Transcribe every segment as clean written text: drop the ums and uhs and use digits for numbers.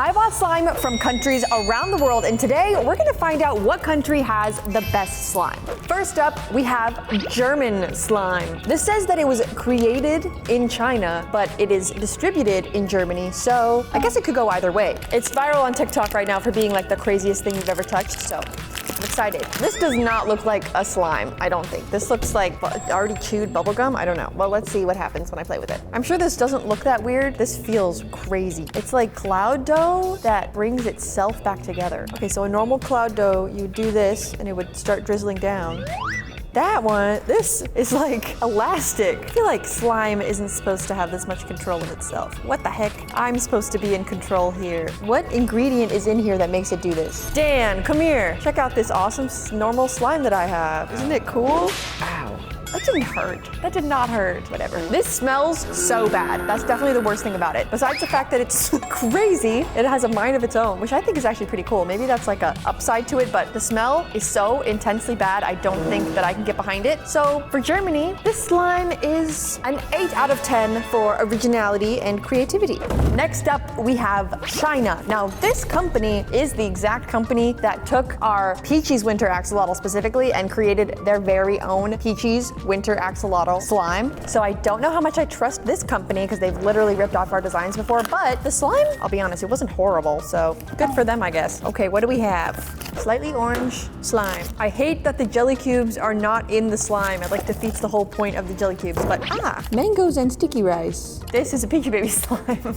I bought slime from countries around the world, and today we're gonna find out what country has the best slime. First up, we have German slime. This says that it was created in China, but it is distributed in Germany, so I guess it could go either way. It's viral on TikTok right now for being like the craziest thing you've ever touched, so I'm excited. This does not look like a slime, I don't think. This looks like already chewed bubblegum. I don't know. Well, let's see what happens when I play with it. I'm sure this doesn't look that weird. This feels crazy. It's like cloud dough that brings itself back together. Okay, so a normal cloud dough, you would do this and it would start drizzling down. That one, this is like elastic. I feel like slime isn't supposed to have this much control of itself. What the heck? I'm supposed to be in control here. What ingredient is in here that makes it do this? Dan, come here. Check out this awesome normal slime that I have. Isn't it cool? Ow. That didn't hurt. That did not hurt. Whatever. This smells so bad. That's definitely the worst thing about it. Besides the fact that it's crazy, it has a mind of its own, which I think is actually pretty cool. Maybe that's like a upside to it, but the smell is so intensely bad, I don't think that I can get behind it. So for Germany, this slime is an 8 out of 10 for originality and creativity. Next up, we have China. Now, this company is the exact company that took our Peachybbies winter axolotl specifically and created their very own Peachybbies winter axolotl slime. So I don't know how much I trust this company because they've literally ripped off our designs before, but the slime, I'll be honest, it wasn't horrible, so good for them, I guess. Okay, what do we have? Slightly orange slime. I hate that the jelly cubes are not in the slime. It like defeats the whole point of the jelly cubes, but mangoes and sticky rice. This is a Peachybbies slime.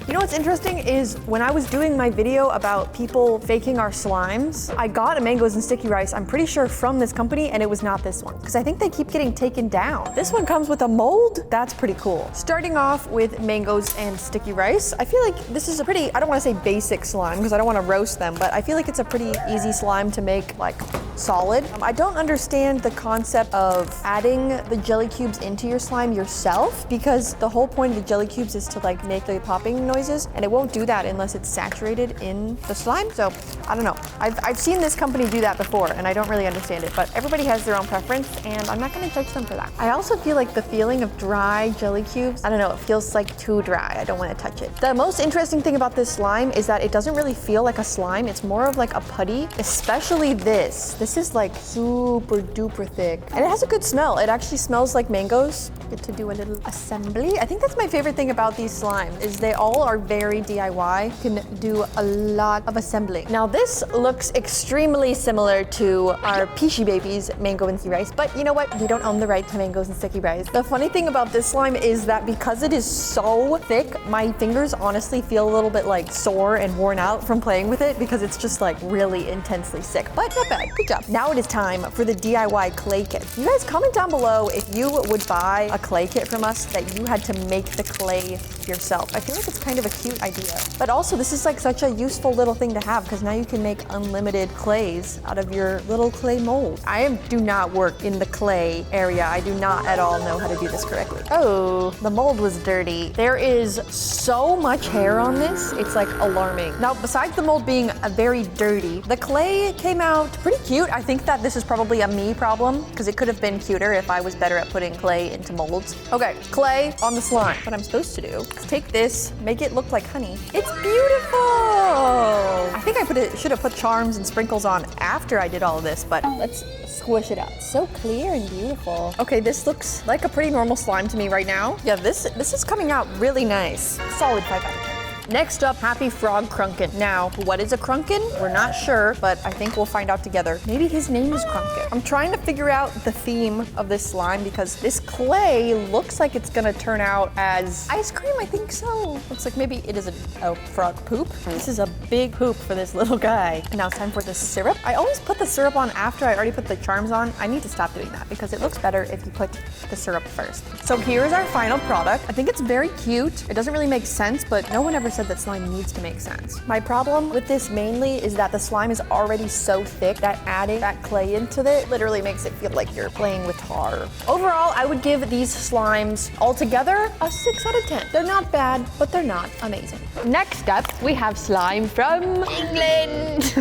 You know what's interesting is when I was doing my video about people faking our slimes, I got a mangoes and sticky rice, I'm pretty sure from this company, and it was not this one, because I think they keep getting taken down. This one comes with a mold. That's pretty cool. Starting off with mangoes and sticky rice, I feel like this is a pretty, I don't want to say basic slime because I don't want to roast them, but I feel like it's a pretty easy slime to make like solid. I don't understand the concept of adding the jelly cubes into your slime yourself, because the whole point of the jelly cubes is to like make the popping noises, and it won't do that unless it's saturated in the slime. So I don't know. I've seen this company do that before and I don't really understand it, but everybody has their own preference and I'm not going to judge them for that. I also feel like the feeling of dry jelly cubes, I don't know, it feels like too dry. I don't want to touch it. The most interesting thing about this slime is that it doesn't really feel like a slime. It's more of like a putty, especially this. This is like super duper thick and it has a good smell. It actually smells like mangoes. Get to do a little assembly. I think that's my favorite thing about these slimes is they all are very DIY. You can do a lot of assembly. Now this looks extremely similar to our Peachybbies mango and sticky rice, but you know what? We don't own the right to mangoes and sticky rice. The funny thing about this slime is that because it is so thick, my fingers honestly feel a little bit like sore and worn out from playing with it because it's just like really intensely sick, but not bad. Good job. Now it is time for the DIY clay kit. You guys comment down below if you would buy a clay kit from us that you had to make the clay yourself. I feel like it's kind of a cute idea, but also this is like such a useful little thing to have because now you can make unlimited clays out of your little clay mold. I do not work in the clay area. I do not at all know how to do this correctly. Oh, the mold was dirty. There is so much hair on this. It's like alarming. Now, besides the mold being very dirty, the clay came out pretty cute. I think that this is probably a me problem because it could have been cuter if I was better at putting clay into molds. Okay, clay on the slime. What I'm supposed to do is take this, make it look like honey. It's beautiful. I think I should have put charms and sprinkles on after I did all of this, but let's squish it out. So clear and beautiful. Okay, this looks like a pretty normal slime to me right now. Yeah, this is coming out really nice. Solid 5 out of 10. Next up, Happy Frog Krunken. Now, what is a Krunken? We're not sure, but I think we'll find out together. Maybe his name is Krunken. I'm trying to figure out the theme of this slime because this clay looks like it's gonna turn out as ice cream, I think so. Looks like maybe it is a frog poop. This is a big poop for this little guy. And now it's time for the syrup. I always put the syrup on after I already put the charms on. I need to stop doing that because it looks better if you put the syrup first. So here's our final product. I think it's very cute. It doesn't really make sense, but no one ever said that slime needs to make sense. My problem with this mainly is that the slime is already so thick that adding that clay into it literally makes it feel like you're playing with tar. Overall, I would give these slimes altogether a 6 out of 10. They're not bad, but they're not amazing. Next up, we have slime from England.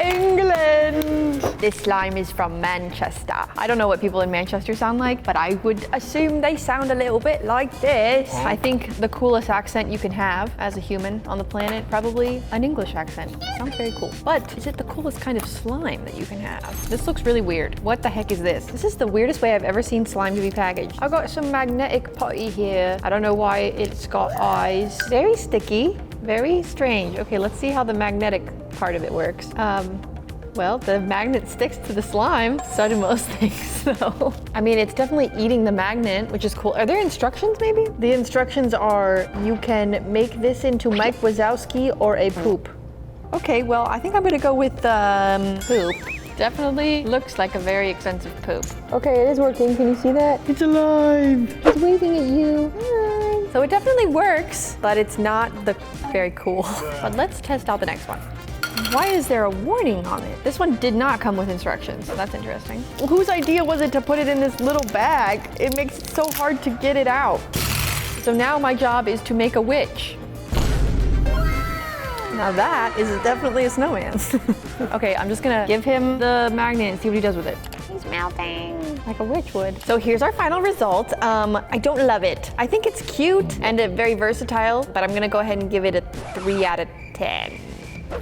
England. This slime is from Manchester. I don't know what people in Manchester sound like, but I would assume they sound a little bit like this. I think the coolest accent you can have as a human on the planet, probably an English accent. Sounds very cool. But is it the coolest kind of slime that you can have? This looks really weird. What the heck is this? This is the weirdest way I've ever seen slime to be packaged. I've got some magnetic putty here. I don't know why it's got eyes. Very sticky, very strange. Okay, let's see how the magnetic part of it works. Well, the magnet sticks to the slime. So do most things, so. I mean, it's definitely eating the magnet, which is cool. Are there instructions, maybe? The instructions are, you can make this into Mike Wazowski or a poop. Okay, well, I think I'm gonna go with poop. Definitely looks like a very expensive poop. Okay, it is working. Can you see that? It's alive. It's waving at you. Hi. So it definitely works, but it's not very cool. But let's test out the next one. Why is there a warning on it? This one did not come with instructions, so that's interesting. Well, whose idea was it to put it in this little bag? It makes it so hard to get it out. So now my job is to make a witch. Now that is definitely a snowman. Okay, I'm just gonna give him the magnet and see what he does with it. He's melting like a witch would. So here's our final result. I don't love it. I think it's cute and very versatile, but I'm gonna go ahead and give it a 3 out of 10.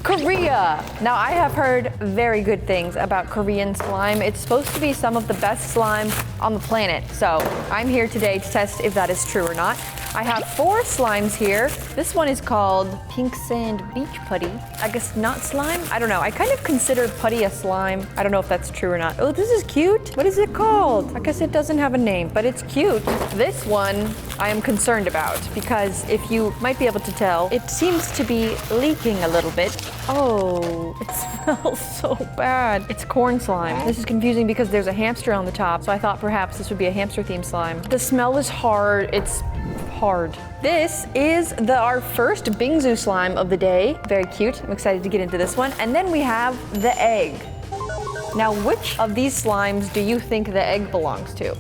Korea! Now I have heard very good things about Korean slime. It's supposed to be some of the best slime on the planet. So I'm here today to test if that is true or not. I have 4 slimes here. This one is called Pink Sand Beach Putty. I guess not slime? I don't know. I kind of considered putty a slime. I don't know if that's true or not. Oh, this is cute. What is it called? I guess it doesn't have a name, but it's cute. This one I am concerned about because if you might be able to tell, it seems to be leaking a little bit. Oh, it smells so bad. It's corn slime. This is confusing because there's a hamster on the top, so I thought perhaps this would be a hamster-themed slime. The smell is hard. It's hard. This is our first Bingsu slime of the day. Very cute. I'm excited to get into this one. And then we have the egg. Now, which of these slimes do you think the egg belongs to?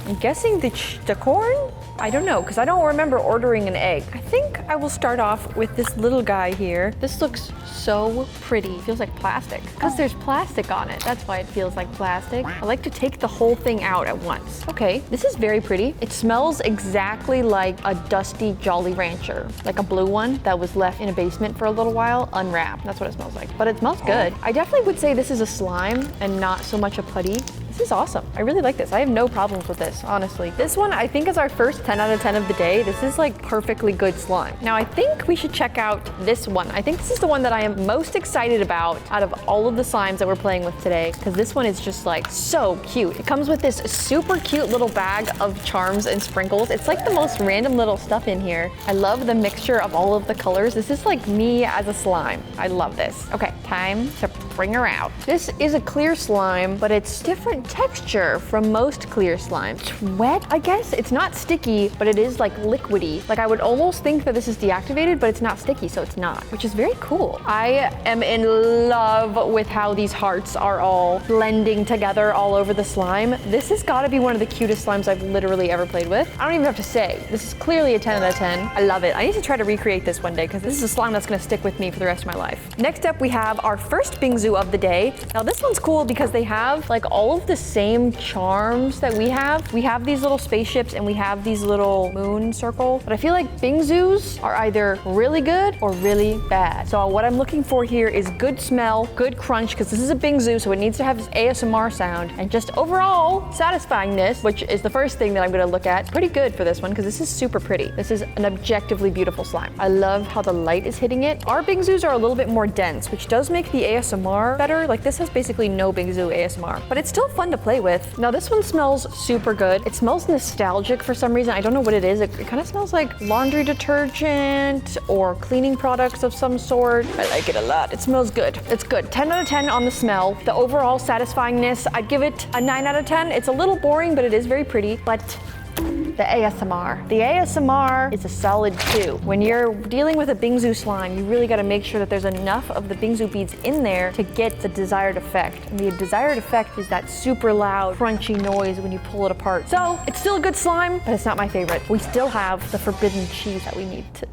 I'm guessing the corn? I don't know, because I don't remember ordering an egg. I think I will start off with this little guy here. This looks so pretty. It feels like plastic. Because there's plastic on it. That's why it feels like plastic. I like to take the whole thing out at once. Okay, this is very pretty. It smells exactly like a dusty Jolly Rancher. Like a blue one that was left in a basement for a little while, unwrapped. That's what it smells like. But it smells good. I definitely would say this is a slime and not so much a putty. This is awesome. I really like this. I have no problems with this, honestly. This one I think is our first 10 out of 10 of the day. This is like perfectly good slime. Now I think we should check out this one. I think this is the one that I am most excited about out of all of the slimes that we're playing with today, because this one is just like so cute. It comes with this super cute little bag of charms and sprinkles. It's like the most random little stuff in here. I love the mixture of all of the colors. This is like me as a slime. I love this. Okay, time to bring her out. This is a clear slime, but it's different texture from most clear slime. It's wet, I guess. It's not sticky, but it is like liquidy. Like I would almost think that this is deactivated, but it's not sticky, so it's not, which is very cool. I am in love with how these hearts are all blending together all over the slime. This has got to be one of the cutest slimes I've literally ever played with. I don't even have to say. This is clearly a 10 out of 10. I love it. I need to try to recreate this one day because this is a slime that's going to stick with me for the rest of my life. Next up, we have our first Bingsu of the day. Now this one's cool because they have like all of the same charms that we have. We have these little spaceships and we have these little moon circles, but I feel like Bingsus are either really good or really bad. So what I'm looking for here is good smell, good crunch, because this is a Bingsu, so it needs to have this ASMR sound, and just overall satisfyingness, which is the first thing that I'm gonna look at. Pretty good for this one because this is super pretty. This is an objectively beautiful slime. I love how the light is hitting it. Our Bingsus are a little bit more dense, which does make the ASMR better. Like this has basically no Bingsu ASMR, but it's still fun to play with. Now this one smells super good. It smells nostalgic for some reason. I don't know what it is. It kind of smells like laundry detergent or cleaning products of some sort. I like it a lot. It smells good. It's good. 10 out of 10 on the smell. The overall satisfyingness, I'd give it a 9 out of 10. It's a little boring, but it is very pretty. But the ASMR. The ASMR is a solid 2. When you're dealing with a Bingsu slime, you really gotta make sure that there's enough of the Bingsu beads in there to get the desired effect. And the desired effect is that super loud, crunchy noise when you pull it apart. So, it's still a good slime, but it's not my favorite. We still have the forbidden cheese that we need to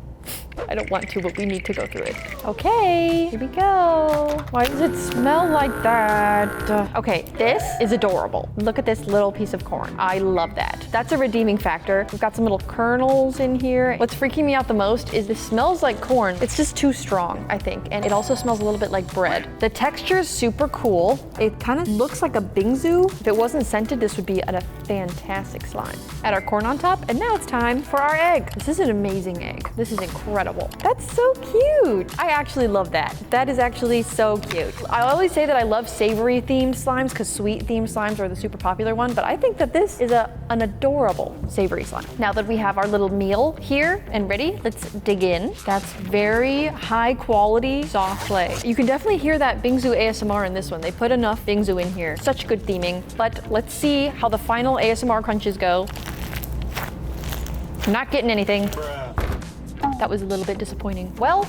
I don't want to, but we need to go through it. Okay, here we go. Why does it smell like that? Okay, this is adorable. Look at this little piece of corn. I love that. That's a redeeming factor. We've got some little kernels in here. What's freaking me out the most is this smells like corn. It's just too strong, I think. And it also smells a little bit like bread. The texture is super cool. It kind of looks like a bingsu. If it wasn't scented, this would be a fantastic slime. Add our corn on top, and now it's time for our egg. This is an amazing egg. This is incredible. That's so cute. I actually love that. That is actually so cute. I always say that I love savory themed slimes because sweet themed slimes are the super popular one, but I think that this is an adorable savory slime. Now that we have our little meal here and ready, let's dig in. That's very high quality soft clay. You can definitely hear that bingsu ASMR in this one. They put enough bingsu in here. Such good theming. But let's see how the final ASMR crunches go. I'm not getting anything. That was a little bit disappointing. Well,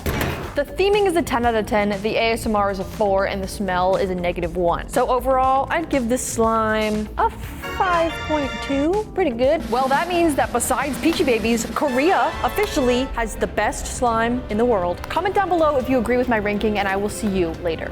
the theming is a 10 out of 10, the ASMR is a 4, and the smell is a -1. So overall, I'd give this slime a 5.2. Pretty good. Well, that means that besides Peachybbies, Korea officially has the best slime in the world. Comment down below if you agree with my ranking, and I will see you later.